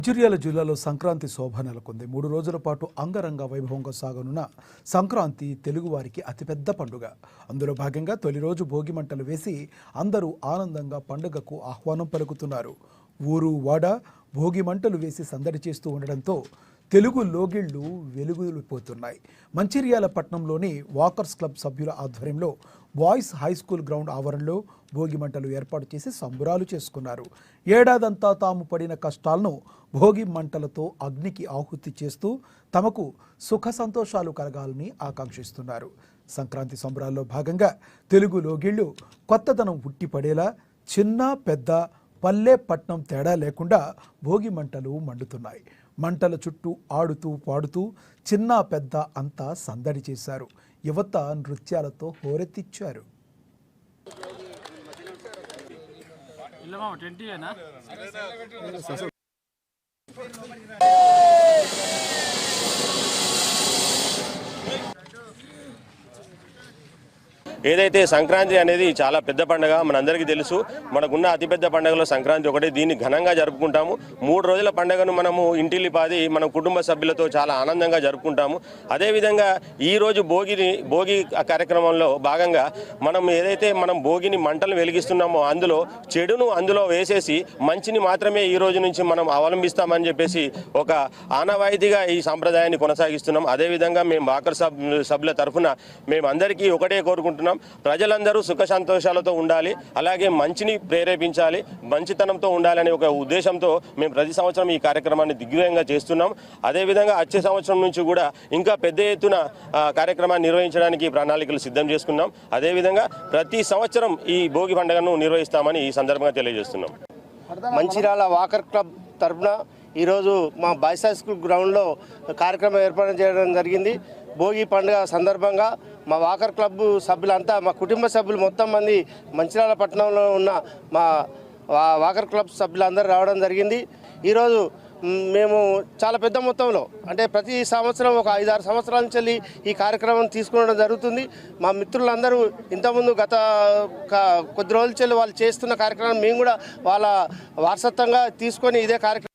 మంచిర్యాల జిల్లాలో సంక్రాంతి శోభ నెలకొంది. 3 రోజుల పాటు అంగరంగ వైభవంగా సాగనున్న సంక్రాంతి తెలుగువారికి అతిపెద్ద పండుగ. అందులో భాగంగా తొలి రోజు భోగి మంటలు వేసి అందరూ ఆనందంగా పండుగకు ఆహ్వానం పలుకుతున్నారు. ఊరు వాడ భోగి మంటలు వేసి సందడి చేస్తూ ఉండడంతో తెలుగు లోగిళ్లు వెలుగులిపోతున్నాయి. మంచిర్యాల పట్టణంలోని వాకర్స్ క్లబ్ సభ్యుల ఆధ్వర్యంలో బాయ్స్ హై స్కూల్ గ్రౌండ్ ఆవరణలో భోగి మంటలు ఏర్పాటు చేసి సంబురాలు చేసుకున్నారు. ఏడాదంతా తాము పడిన కష్టాలను భోగి మంటలతో అగ్నికి ఆహుతి చేస్తూ తమకు సుఖ సంతోషాలు కలగాలని ఆకాంక్షిస్తున్నారు. సంక్రాంతి సంబరాల్లో భాగంగా తెలుగు లోగిళ్లు కొత్తదనం ఉట్టిపడేలా చిన్న పెద్ద పల్లె పట్నం తేడా లేకుండా భోగి మంటలు మండుతున్నాయి. మంటల చుట్టూ ఆడుతూ పాడుతూ చిన్న పెద్ద అంతా సందడి చేశారు. యువత నృత్యాలతో హోరెత్తిచ్చారు. ఏదైతే సంక్రాంతి అనేది చాలా పెద్ద పండుగ మనందరికీ తెలుసు. మనకున్న అతిపెద్ద పండుగలో సంక్రాంతి ఒకటి. దీన్ని ఘనంగా జరుపుకుంటాము. 3 రోజుల పండుగను మనము ఇంటిల్లిపాది మన కుటుంబ సభ్యులతో చాలా ఆనందంగా జరుపుకుంటాము. అదేవిధంగా ఈరోజు భోగి కార్యక్రమంలో భాగంగా మనం భోగిని మంటలు వెలిగిస్తున్నామో చెడును అందులో వేసేసి మంచిని మాత్రమే ఈ రోజు నుంచి మనం అవలంబిస్తామని చెప్పేసి ఒక ఆనవాయితీగా ఈ సాంప్రదాయాన్ని కొనసాగిస్తున్నాం. అదేవిధంగా మేము వాకర్ సభ్యుల తరఫున మేమందరికీ ఒకటే కోరుకుంటున్నాం, ప్రజలందరూ సుఖ సంతోషాలతో ఉండాలి, అలాగే మంచిని ప్రేరేపించాలి, మంచితనంతో ఉండాలనే ఒక ఉద్దేశంతో మేము ప్రతి సంవత్సరం ఈ కార్యక్రమాన్ని దిగ్విజయంగా చేస్తున్నాం. అదేవిధంగా వచ్చే సంవత్సరం నుంచి కూడా ఇంకా పెద్ద ఎత్తున కార్యక్రమాన్ని నిర్వహించడానికి ప్రణాళికలు సిద్ధం చేసుకున్నాం. అదేవిధంగా ప్రతి సంవత్సరం ఈ భోగి పండుగను నిర్వహిస్తామని ఈ సందర్భంగా తెలియజేస్తున్నాం. మంచిర్యాల వాకర్ క్లబ్ తరఫున ఈరోజు మా బాయ్స్ హై స్కూల్ గ్రౌండ్లో కార్యక్రమం ఏర్పాటు చేయడం జరిగింది. భోగి పండుగ సందర్భంగా మా వాకర్ క్లబ్ సభ్యులంతా, మా కుటుంబ సభ్యులు మొత్తం మంది మంచిర్యాల పట్టణంలో ఉన్న మా వాకర్ క్లబ్ సభ్యులందరూ రావడం జరిగింది. ఈరోజు మేము చాలా పెద్ద మొత్తంలో, అంటే ప్రతి సంవత్సరం ఒక 5-6 సంవత్సరాల నుంచి ఈ కార్యక్రమం తీసుకోవడం జరుగుతుంది. మా మిత్రులందరూ ఇంతకుముందు గత కొద్ది రోజుల నుంచి వాళ్ళు చేస్తున్న కార్యక్రమం మేము కూడా వాళ్ళ వారసత్వంగా తీసుకొని ఇదే కార్యక్రమం